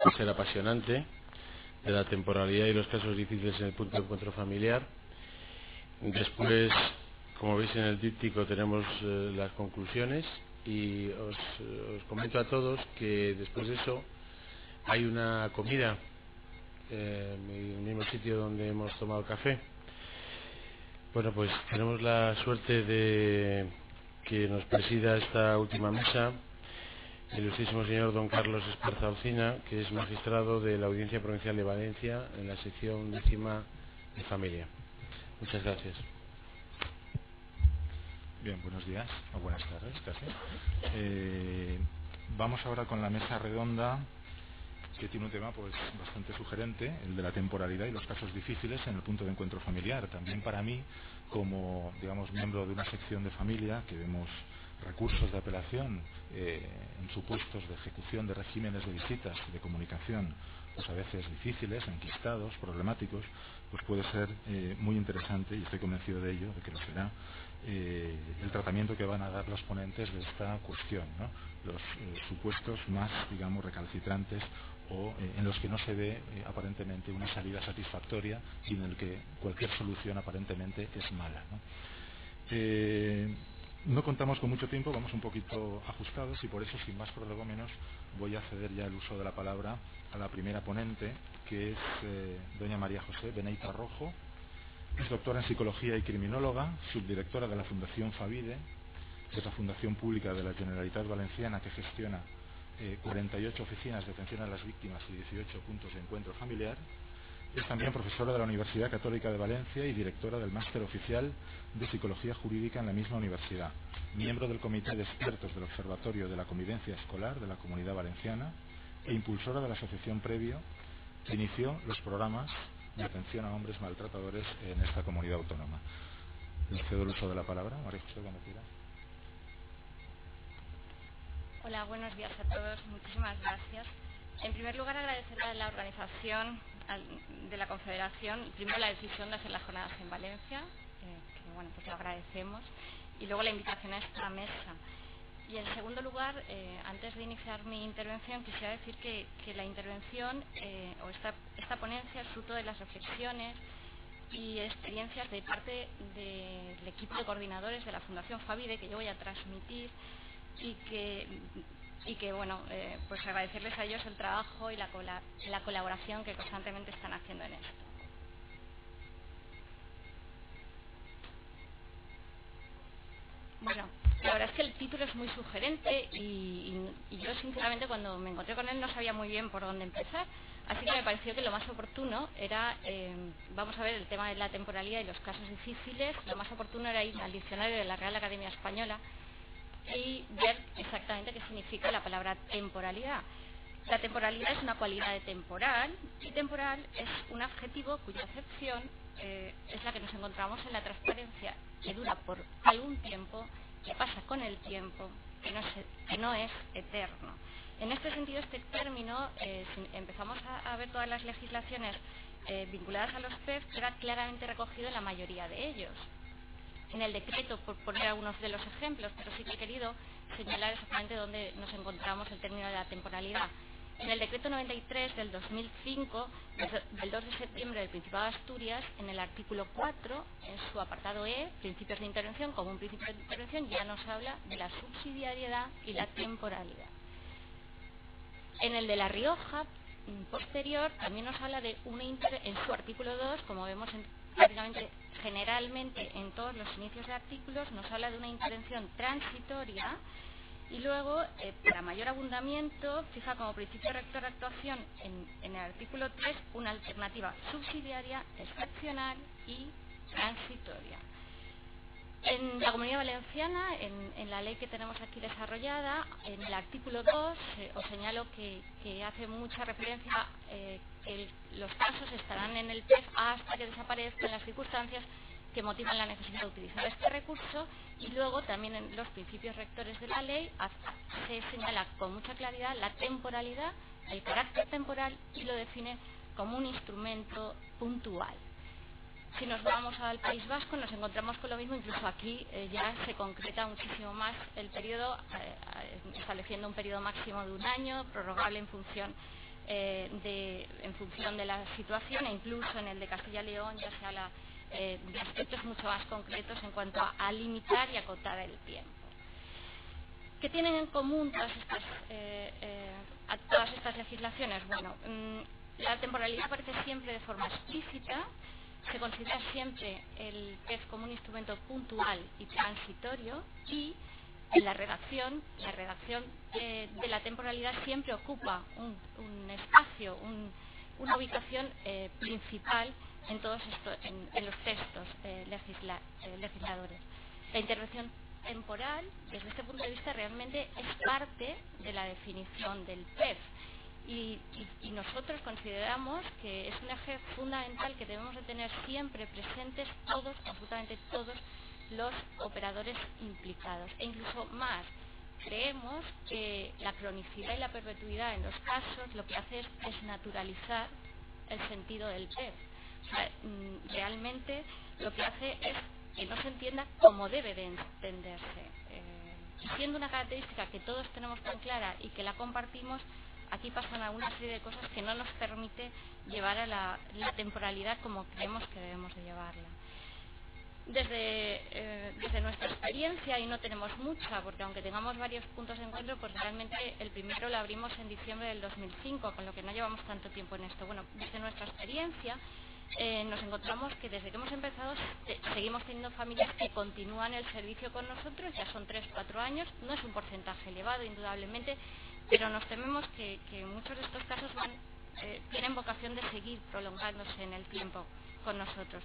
Va a ser apasionante, de la temporalidad y los casos difíciles en el punto de encuentro familiar. Después, como veis en el díptico, tenemos las conclusiones y os comento a todos que después de eso hay una comida en el mismo sitio donde hemos tomado café. Bueno, pues tenemos la suerte de que nos presida esta última mesa el ilustrísimo señor don Carlos Esparza Ocina, que es magistrado de la Audiencia Provincial de Valencia en la sección 10ª de Familia. Muchas gracias. Bien, buenos días o buenas tardes casi. Vamos ahora con la mesa redonda, que tiene un tema pues bastante sugerente, el de la temporalidad y los casos difíciles en el punto de encuentro familiar. También para mí, como digamos miembro de una sección de familia, que vemos recursos de apelación en supuestos de ejecución de regímenes de visitas y de comunicación, pues a veces difíciles, enquistados, problemáticos, pues puede ser muy interesante, y estoy convencido de ello, de que lo será, el tratamiento que van a dar los ponentes de esta cuestión, ¿no? Los supuestos más, digamos, recalcitrantes o en los que no se ve aparentemente una salida satisfactoria y en el que cualquier solución aparentemente es mala, ¿no? No contamos con mucho tiempo, vamos un poquito ajustados y por eso, sin más prolegómenos, voy a ceder ya el uso de la palabra a la primera ponente, que es doña María José Beneita Rojo. Es doctora en Psicología y criminóloga, subdirectora de la Fundación Favide, que es la fundación pública de la Generalitat Valenciana que gestiona 48 oficinas de atención a las víctimas y 18 puntos de encuentro familiar. Es también profesora de la Universidad Católica de Valencia y directora del Máster Oficial de Psicología Jurídica en la misma universidad. Miembro del Comité de Expertos del Observatorio de la Convivencia Escolar de la Comunidad Valenciana e impulsora de la Asociación Previo, que inició los programas de atención a hombres maltratadores en esta comunidad autónoma. Le cedo el uso de la palabra. María José, cuando quiera. Hola, buenos días a todos. Muchísimas gracias. En primer lugar, agradecer a la organización de la Confederación, primero la decisión de hacer las jornadas en Valencia, que bueno, pues lo agradecemos, y luego la invitación a esta mesa. Y en segundo lugar, antes de iniciar mi intervención, quisiera decir que la intervención o esta ponencia es fruto de las reflexiones y experiencias de parte del equipo de coordinadores de la Fundación Favide, que yo voy a transmitir, y que bueno, pues agradecerles a ellos el trabajo y la colaboración que constantemente están haciendo en esto. Bueno, la verdad es que el título es muy sugerente y yo sinceramente cuando me encontré con él no sabía muy bien por dónde empezar, así que me pareció que lo más oportuno era, vamos a ver el tema de la temporalidad y los casos difíciles, lo más oportuno era ir al diccionario de la Real Academia Española y ver exactamente qué significa la palabra temporalidad. La temporalidad es una cualidad de temporal y temporal es un adjetivo cuya acepción es la que nos encontramos en la transparencia, que dura por algún tiempo, que pasa con el tiempo, que no es eterno. En este sentido, este término, si empezamos a ver todas las legislaciones vinculadas a los PEF, queda claramente recogido en la mayoría de ellos. En el decreto, por poner algunos de los ejemplos, pero sí que he querido señalar exactamente dónde nos encontramos el término de la temporalidad. En el decreto 93 del 2005, del 2 de septiembre del Principado de Asturias, en el artículo 4, en su apartado E, principios de intervención, como un principio de intervención, ya nos habla de la subsidiariedad y la temporalidad. En el de La Rioja, posterior, también nos habla de en su artículo 2, como vemos prácticamente generalmente en todos los inicios de artículos, nos habla de una intervención transitoria y luego, para mayor abundamiento, fija como principio rector de actuación en el artículo 3 una alternativa subsidiaria, excepcional y transitoria. En la Comunidad Valenciana, en la ley que tenemos aquí desarrollada, en el artículo 2 os señalo que hace mucha referencia que los casos estarán en el PEF hasta que desaparezcan las circunstancias que motivan la necesidad de utilizar este recurso, y luego también en los principios rectores de la ley se señala con mucha claridad la temporalidad, el carácter temporal, y lo define como un instrumento puntual. Si nos vamos al País Vasco nos encontramos con lo mismo, incluso aquí ya se concreta muchísimo más el periodo, estableciendo un periodo máximo de 1 año, prorrogable en función en función de la situación, e incluso en el de Castilla y León ya se habla de aspectos mucho más concretos en cuanto a limitar y acotar el tiempo. ¿Qué tienen en común todas estas legislaciones? Bueno, la temporalidad aparece siempre de forma explícita, se considera siempre el PEF como un instrumento puntual y transitorio, y en la redacción de la temporalidad siempre ocupa un espacio, una ubicación principal en todos en los textos legisladores. La intervención temporal, desde este punto de vista, realmente es parte de la definición del PEF. Y nosotros consideramos que es un eje fundamental que debemos de tener siempre presentes todos, absolutamente todos, los operadores implicados. E incluso más, creemos que la cronicidad y la perpetuidad en los casos lo que hace es desnaturalizar el sentido del PEF. O sea, realmente lo que hace es que no se entienda como debe de entenderse. Siendo una característica que todos tenemos tan clara y que la compartimos, aquí pasan alguna serie de cosas que no nos permite llevar a la temporalidad como creemos que debemos de llevarla. Desde nuestra experiencia, y no tenemos mucha, porque aunque tengamos varios puntos de encuentro, pues realmente el primero lo abrimos en diciembre del 2005, con lo que no llevamos tanto tiempo en esto. Bueno, desde nuestra experiencia nos encontramos que desde que hemos empezado seguimos teniendo familias que continúan el servicio con nosotros, ya son 3-4 años, no es un porcentaje elevado indudablemente, pero nos tememos que muchos de estos casos tienen vocación de seguir prolongándose en el tiempo con nosotros.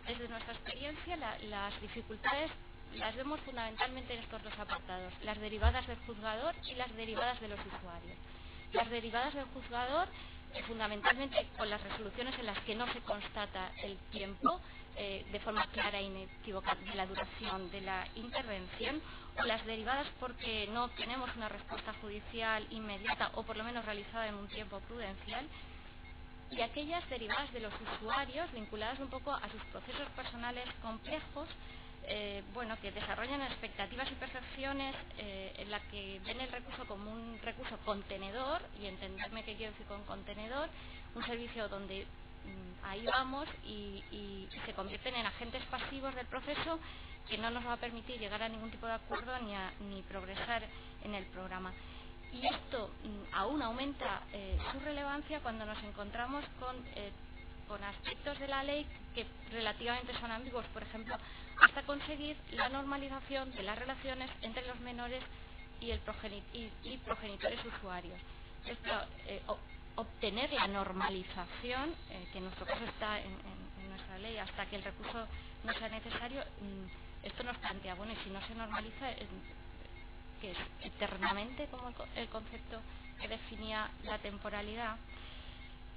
Desde nuestra experiencia, las dificultades las vemos fundamentalmente en estos dos apartados: las derivadas del juzgador y las derivadas de los usuarios. Las derivadas del juzgador, fundamentalmente con las resoluciones en las que no se constata el tiempo de forma clara e inequívoca de la duración de la intervención, o las derivadas porque no tenemos una respuesta judicial inmediata o por lo menos realizada en un tiempo prudencial, y aquellas derivadas de los usuarios vinculadas un poco a sus procesos personales complejos, que desarrollan expectativas y percepciones en la que ven el recurso como un recurso contenedor, y entenderme qué quiero decir con contenedor, un servicio donde ahí vamos y se convierten en agentes pasivos del proceso que no nos va a permitir llegar a ningún tipo de acuerdo ni progresar en el programa. Y esto aún aumenta su relevancia cuando nos encontramos con aspectos de la ley que relativamente son ambiguos, por ejemplo, hasta conseguir la normalización de las relaciones entre los menores y progenitores usuarios. Obtener la normalización, que en nuestro caso está en nuestra ley, hasta que el recurso no sea necesario, esto nos plantea, bueno, y si no se normaliza, que es eternamente como el concepto que definía la temporalidad.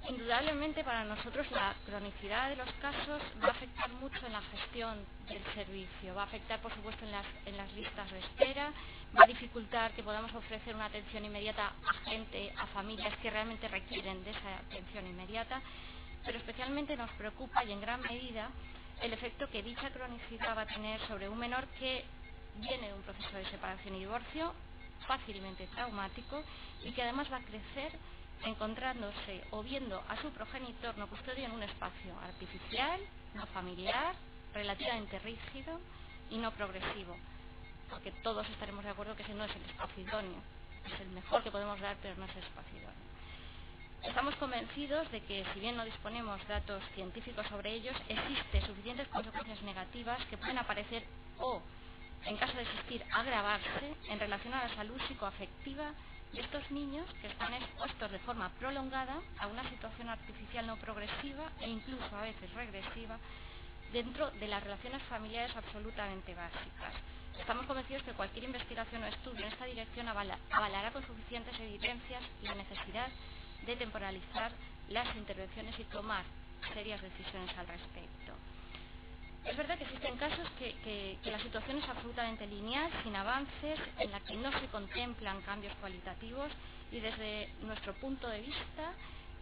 Indudablemente para nosotros la cronicidad de los casos va a afectar mucho en la gestión del servicio, va a afectar por supuesto en las listas de espera, va a dificultar que podamos ofrecer una atención inmediata a gente, a familias que realmente requieren de esa atención inmediata, pero especialmente nos preocupa, y en gran medida, el efecto que dicha cronicidad va a tener sobre un menor que viene de un proceso de separación y divorcio fácilmente traumático, y que además va a crecer encontrándose o viendo a su progenitor no custodio en un espacio artificial, no familiar, relativamente rígido y no progresivo, porque todos estaremos de acuerdo que ese no es el espacio idóneo, es el mejor que podemos dar, pero no es el espacio idóneo. Estamos convencidos de que, si bien no disponemos datos científicos sobre ellos, existen suficientes consecuencias negativas que pueden aparecer o, en caso de existir, agravarse en relación a la salud psicoafectiva de estos niños que están expuestos de forma prolongada a una situación artificial no progresiva e incluso a veces regresiva dentro de las relaciones familiares absolutamente básicas. Estamos convencidos que cualquier investigación o estudio en esta dirección avalará con suficientes evidencias la necesidad de temporalizar las intervenciones y tomar serias decisiones al respecto. Es verdad que existen casos que la situación es absolutamente lineal, sin avances, en la que no se contemplan cambios cualitativos, y desde nuestro punto de vista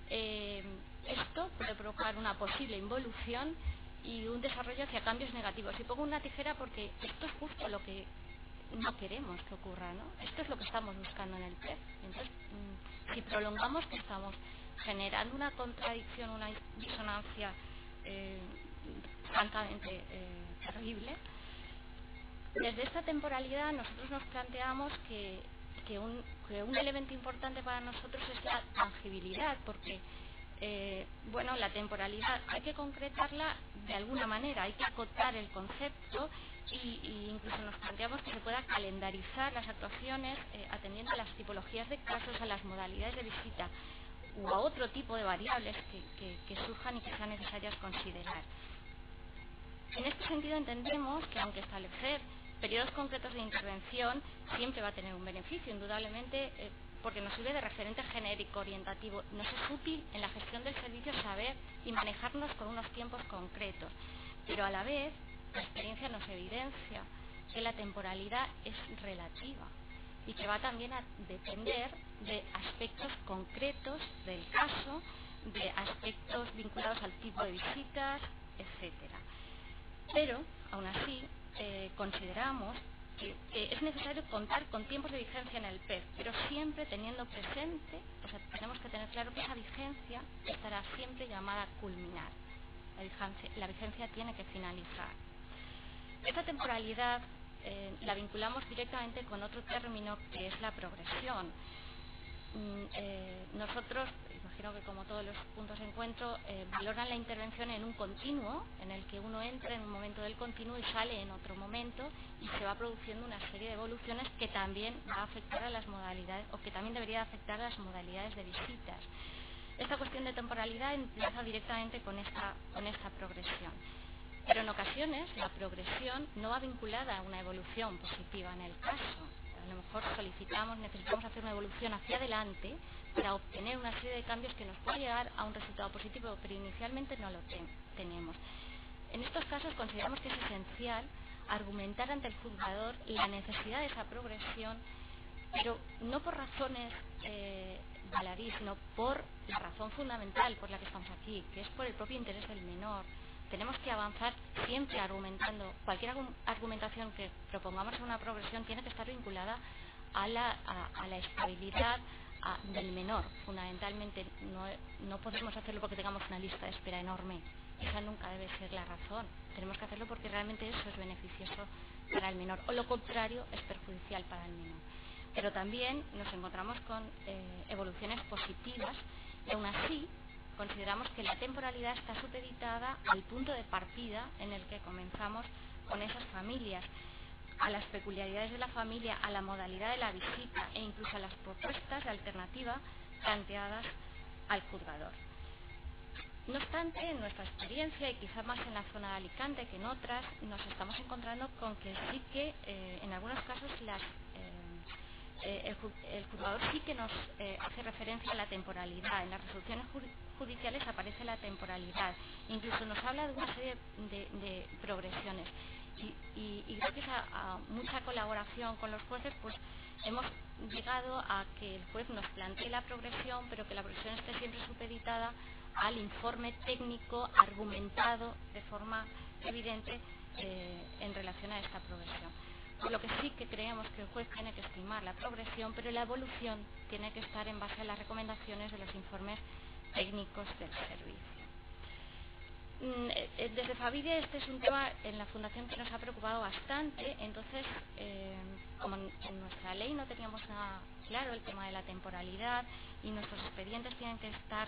esto puede provocar una posible involución y un desarrollo hacia cambios negativos. Y pongo una tijera porque esto es justo lo que no queremos que ocurra, ¿no? Esto es lo que estamos buscando en el PEF. Entonces, si prolongamos, ¿qué estamos generando una contradicción, una disonancia francamente terrible. Desde esta temporalidad nosotros nos planteamos que un elemento importante para nosotros es la tangibilidad, porque bueno, la temporalidad hay que concretarla de alguna manera, hay que acotar el concepto y incluso nos planteamos que se pueda calendarizar las actuaciones atendiendo a las tipologías de casos, a las modalidades de visita u a otro tipo de variables que surjan y que sean necesarias considerar. En este sentido entendemos que aunque establecer periodos concretos de intervención siempre va a tener un beneficio, indudablemente, porque nos sirve de referente genérico, orientativo. Nos es útil en la gestión del servicio saber y manejarnos con unos tiempos concretos, pero a la vez la experiencia nos evidencia que la temporalidad es relativa y que va también a depender de aspectos concretos del caso, de aspectos vinculados al tipo de visitas, etcétera. Pero, aún así, consideramos que es necesario contar con tiempos de vigencia en el PEF, pero siempre teniendo presente, o sea, tenemos que tener claro que esa vigencia estará siempre llamada a culminar. La vigencia tiene que finalizar. Esta temporalidad la vinculamos directamente con otro término que es la progresión. Nosotros, imagino que como todos los puntos de encuentro, valoran la intervención en un continuo, en el que uno entra en un momento del continuo y sale en otro momento, y se va produciendo una serie de evoluciones que también va a afectar a las modalidades, o que también debería afectar a las modalidades de visitas. Esta cuestión de temporalidad empieza directamente con esta progresión. Pero en ocasiones la progresión no va vinculada a una evolución positiva en el caso. A lo mejor necesitamos hacer una evolución hacia adelante para obtener una serie de cambios que nos pueda llegar a un resultado positivo, pero inicialmente no lo tenemos. En estos casos consideramos que es esencial argumentar ante el juzgador la necesidad de esa progresión, pero no por razones baladí, sino por la razón fundamental por la que estamos aquí, que es por el propio interés del menor. Tenemos que avanzar siempre argumentando. Cualquier argumentación que propongamos en una progresión tiene que estar vinculada a la estabilidad del menor. Fundamentalmente no podemos hacerlo porque tengamos una lista de espera enorme. Esa nunca debe ser la razón. Tenemos que hacerlo porque realmente eso es beneficioso para el menor, o lo contrario es perjudicial para el menor. Pero también nos encontramos con evoluciones positivas y aún así consideramos que la temporalidad está supeditada al punto de partida en el que comenzamos con esas familias, a las peculiaridades de la familia, a la modalidad de la visita e incluso a las propuestas de alternativa planteadas al juzgador. No obstante, en nuestra experiencia, y quizá más en la zona de Alicante que en otras, nos estamos encontrando con que sí que en algunos casos el juzgador sí que nos hace referencia a la temporalidad. En las resoluciones judiciales aparece la temporalidad. Incluso nos habla de una serie de progresiones. Y gracias a mucha colaboración con los jueces, pues hemos llegado a que el juez nos plantee la progresión, pero que la progresión esté siempre supeditada al informe técnico argumentado de forma evidente en relación a esta progresión. Por lo que sí que creemos que el juez tiene que estimar la progresión, pero la evolución tiene que estar en base a las recomendaciones de los informes técnicos del servicio. Desde Favide este es un tema en la Fundación que nos ha preocupado bastante. Entonces, como en nuestra ley no teníamos nada claro el tema de la temporalidad y nuestros expedientes tienen que estar